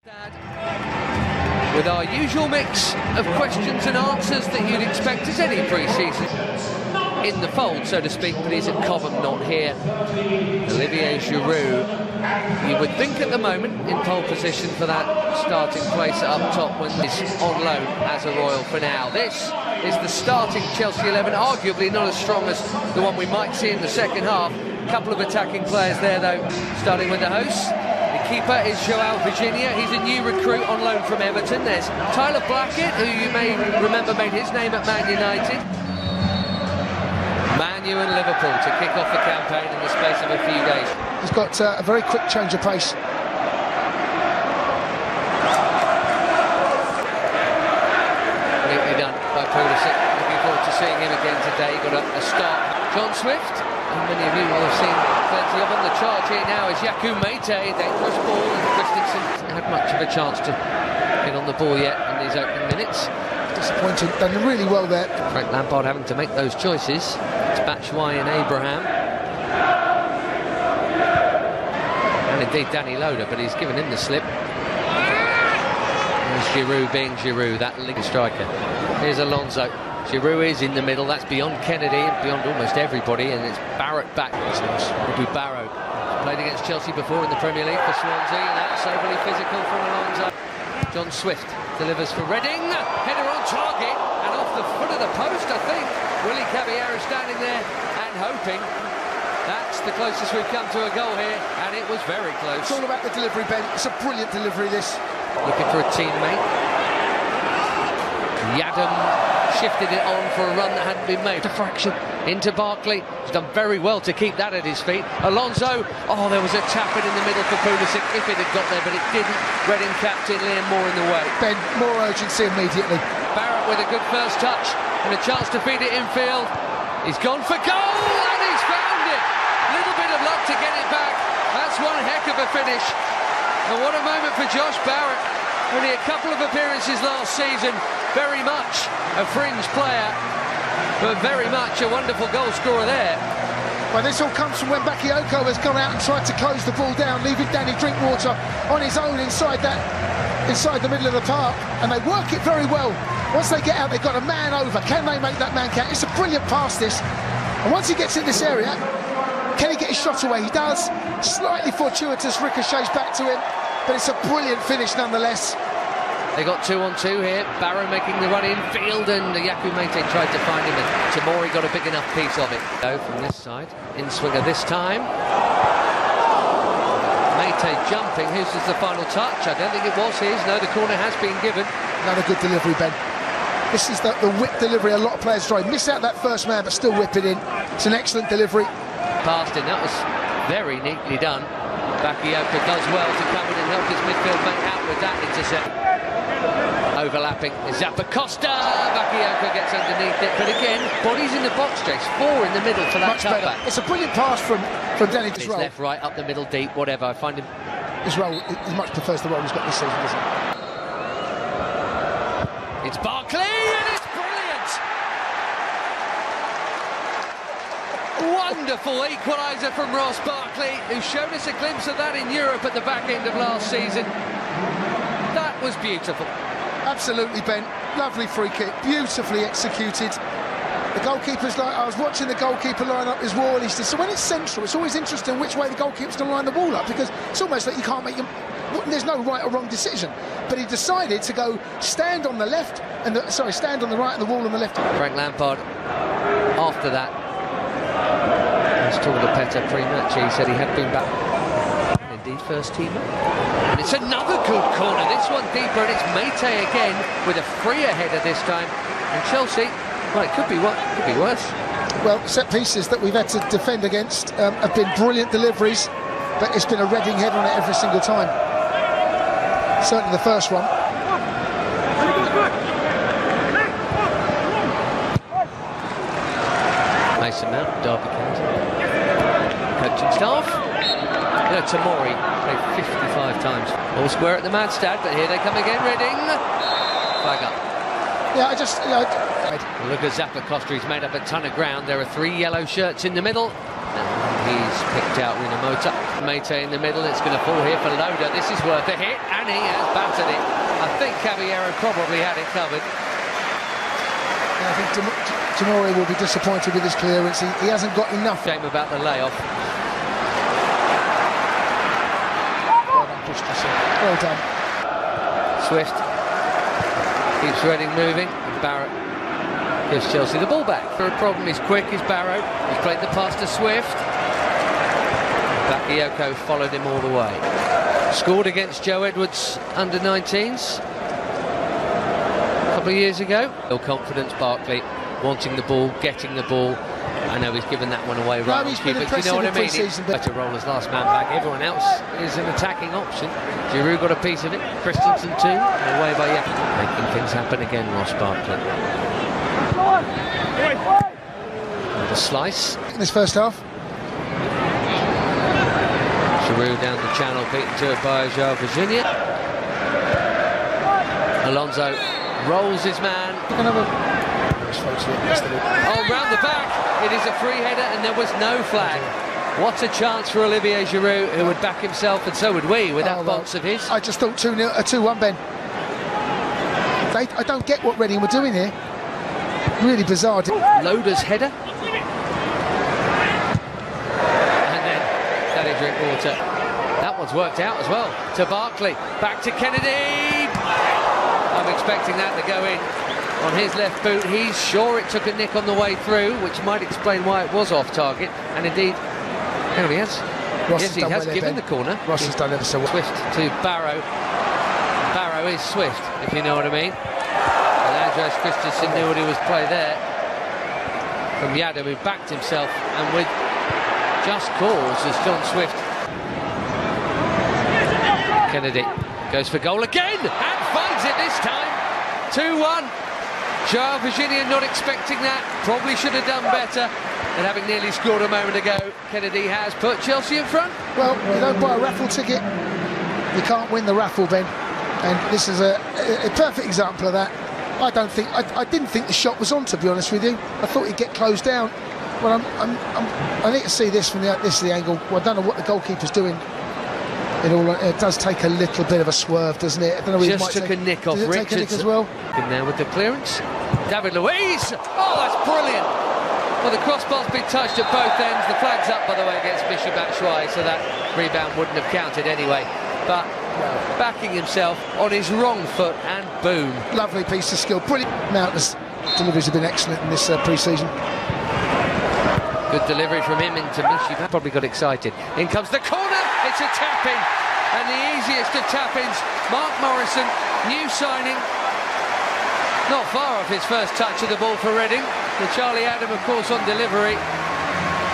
With our usual mix of questions and answers that you'd expect as any pre-season in the fold, so to speak, but he's at Cobham, not here. Olivier Giroud, you would think at the moment in pole position for that starting place up top when he's on loan as a Royal for now. This is the starting Chelsea 11, arguably not as strong as the one we might see in the second half. A couple of attacking players there though, starting with the hosts. The keeper is Joao Virginia. He's a new recruit on loan from Everton. There's Tyler Blackett, who you may remember made his name at Man United. Man U and Liverpool to kick off the campaign in the space of a few days. He's got a very quick change of pace. Neatly done by Pulisic. Looking forward to seeing him again today. Got a start. John Swift, and many of you will have seen plenty of on the charge here now, is Yakou Meite. Dangerous ball, and Christensen hasn't had much of a chance to get on the ball yet in these opening minutes. Disappointing, done really well there. Frank Lampard having to make those choices. It's Batshuayi and Abraham. And indeed Danny Loader, but he's given him the slip. There's Giroud being Giroud, that league striker. Here's Alonso. Giroud is in the middle, that's beyond Kennedy and beyond almost everybody, and it's Barrett back. It'll be Barrow. Played against Chelsea before in the Premier League for Swansea, and that's overly physical from Alonso. John Swift delivers for Reading. Header on target, and off the foot of the post, I think. Willy Caballero standing there and hoping. That's the closest we've come to a goal here, and it was very close. It's all about the delivery, Ben. It's a brilliant delivery, this. Looking for a teammate. Yadam shifted it on for a run that hadn't been made. Defraction into Barkley. He's done very well to keep that at his feet. Alonso, oh, there was a tap-in in the middle for Pulisic if it had got there, but it didn't. Reading captain Liam Moore in the way. Ben, more urgency immediately. Barrett with a good first touch and a chance to feed it infield. He's gone for goal and he's found it. Little bit of luck to get it back. That's one heck of a finish. And what a moment for Josh Barrett. Only a couple of appearances last season. Very much a fringe player, but very much a wonderful goal scorer there. Well, this all comes from when Bakayoko has gone out and tried to close the ball down, leaving Danny Drinkwater on his own inside the middle of the park, and they work it very well. Once they get out, they've got a man over. Can they make that man count? It's a brilliant pass, this. And once he gets in this area, can he get his shot away? He does. Slightly fortuitous ricochets back to him, but it's a brilliant finish nonetheless. They got 2-on-2 here. Barrow making the run in field, and Yakou Meite tried to find him, and Tamori got a big enough piece of it. Go from this side, in swinger this time. Meite jumping. Who's the final touch? I don't think it was his. No, the corner has been given. Another good delivery, Ben. This is the whip delivery. A lot of players try. Miss out that first man, but still whip it in. It's an excellent delivery. Past him. That was very neatly done. Bakayoko does well to come in and help his midfield mate out with that intercept. Overlapping is Zappacosta. Bakayoko gets underneath it, but again, bodies in the box, Jace. 4 in the middle for that cutback. It's a brilliant pass from Danny. It's left, right, up the middle, deep, whatever. I find him. His role, he much prefers the role he's got this season, doesn't he? It's Barkley, and it's brilliant. Wonderful equaliser from Ross Barkley, who showed us a glimpse of that in Europe at the back end of last season. That was beautiful. Absolutely, Ben. Lovely free kick, beautifully executed. The goalkeeper's like, I was watching the goalkeeper line up his wall. He said, so when it's central, it's always interesting which way the goalkeeper's going to line the wall up, because it's almost like you can't make there's no right or wrong decision. But he decided to go stand on the left and stand on the right and the wall on the left. Frank Lampard, after that, was talking to Petter pre-match. He said he had been back. Indeed, first teamer. And it's another good corner. This one deeper, and it's Meite again with a freer header this time. And Chelsea, well, it could be worse. Well, set pieces that we've had to defend against have been brilliant deliveries, but it's been a Reading head on it every single time. Certainly the first one. Mason Mount, Derby County. Coaching staff. You know, Tamori played 55 times. All square at the Madstad, but here they come again, Reading. Flag up. Yeah, Look at Zappacosta, he's made up a ton of ground. There are 3 yellow shirts in the middle. And he's picked out Rinomhota. Mate in the middle, it's going to fall here for Loda. This is worth a hit, and he has battered it. I think Caballero probably had it covered. I think Tomori will be disappointed with his clearance. He hasn't got enough. Shame about the layoff. Well done. Swift keeps Reading moving, and Barrett gives Chelsea the ball back. The problem is quick, is Barrow. He's played the pass to Swift. Bakayoko followed him all the way. Scored against Joe Edwards under-19s a couple of years ago. Real confidence, Barkley, wanting the ball, getting the ball. I know he's given that one away right on cue, but you know what I mean? Better roll as last man back. Everyone else is an attacking option. Giroud got a piece of it. Christensen too. Away by Yep. Making things happen again, Ross Barkley. The slice. In this first half. Giroud down the channel, beaten to it by João Virginia. Alonso rolls his man. Oh, round the back. It is a free header, and there was no flag. What a chance for Olivier Giroud, who would back himself, and so would we, with that box of his. I just thought 2-1, Ben. I don't get what Reading were doing here. Really bizarre. Loda's header. And then Danny Drinkwater. That one's worked out as well. To Barkley. Back to Kennedy. I'm expecting that to go in on his left boot. He's sure it took a nick on the way through, which might explain why it was off target. And indeed, here he has. Yes, he has given the corner. Ross has done ever so well. Swift to Barrow. Barrow is Swift, if you know what I mean. And Andreas Christensen knew what he was play there. From Yadam, who backed himself, and with just cause as John Swift. Kennedy goes for goal again, and finds it this time. 2-1. João Virginia not expecting that. Probably should have done better. And having nearly scored a moment ago, Kennedy has put Chelsea in front. Well, you don't buy a raffle ticket, you can't win the raffle, Ben. And this is a perfect example of that. I didn't think the shot was on, to be honest with you. I thought he'd get closed down. Well, I need to see this from the angle. Well, I don't know what the goalkeeper's doing. It does take a little bit of a swerve, doesn't it? I don't know. Just took a nick off Richardson. Take a nick as well. In there with the clearance. David Luiz. Oh, that's brilliant. Well, the crossbar's been touched at both ends. The flag's up, by the way, against Michy Batshuayi, so that rebound wouldn't have counted anyway. But backing himself on his wrong foot, and boom. Lovely piece of skill. Brilliant. Mountain's deliveries have been excellent in this pre-season. Good delivery from him into Michy. Probably got excited. In comes the corner. It's a tap-in. And the easiest of tap-ins. Mark Morrison, new signing. Not far off his first touch of the ball for Reading. The Charlie Adam, of course, on delivery.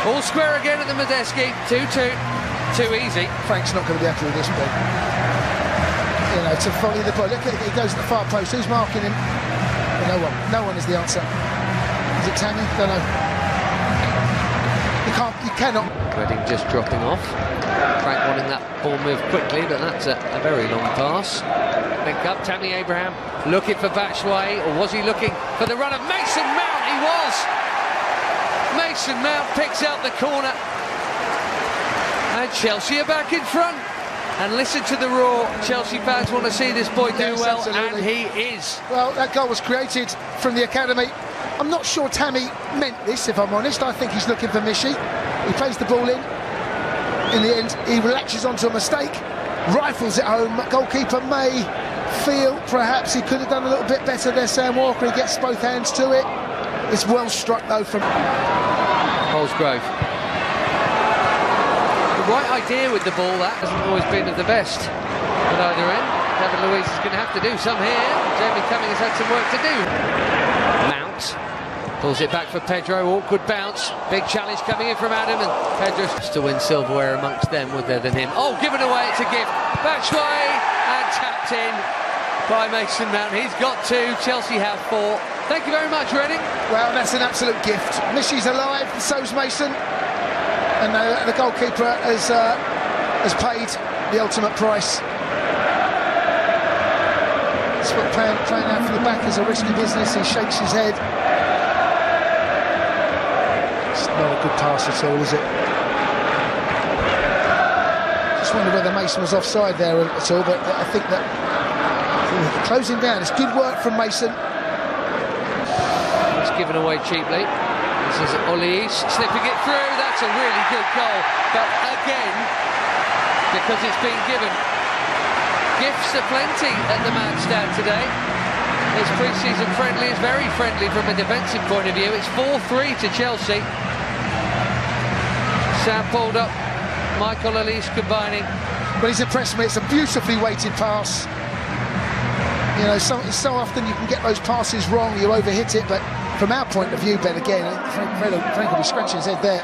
All square again at the Medeski. 2-2. Too easy. Frank's not going to be happy with this ball. You know, to volley the ball. Look, he goes to the far post. Who's marking him? No one. No one is the answer. Is it Tammy? Don't know. You cannot. Reading just dropping off. Frank wanting that ball moved quickly, but that's a very long pass. Link up, Tammy Abraham looking for Batshuayi, or was he looking for the run of Mason Mount? He was! Mason Mount picks out the corner. And Chelsea are back in front. And listen to the roar. Chelsea fans want to see this boy do well, absolutely. And he is. Well, that goal was created from the academy. I'm not sure Tammy meant this, if I'm honest. I think he's looking for Michy. He plays the ball in. In the end, he relaxes onto a mistake, rifles it home. Goalkeeper may feel perhaps he could have done a little bit better there, Sam Walker. He gets both hands to it. It's well struck, though, from Holsgrove. The right idea with the ball, that hasn't always been of the best at either end. David Luiz is going to have to do some here. Jamie Cummings has had some work to do. Mount pulls it back for Pedro. Awkward bounce. Big challenge coming in from Adam, and Pedro to win silverware amongst them, would there, than him. Oh, given away, it's a gift. Batshuayi, and tapped in by Mason Mount. He's got two. Chelsea have four. Thank you very much, Reading. Well, that's an absolute gift. Michy's alive, and so's Mason. And the goalkeeper has paid the ultimate price. It's what playing out for the back is a risky business. He shakes his head. It's not a good pass at all, is it? just wondered whether Mason was offside there at all, but I think that closing down, it's good work from Mason. It's given away cheaply. This is Olise slipping it through. That's a really good goal, but again, because it's been given, gifts aplenty at the Mansstand today. This pre-season friendly is very friendly from a defensive point of view. It's 4-3 to Chelsea. Sam pulled up, Michael Olise combining. Well, he's impressed me. It's a beautifully weighted pass. You know, so often you can get those passes wrong, you overhit it, but from our point of view, Ben, again, Frank will be scratching his head there.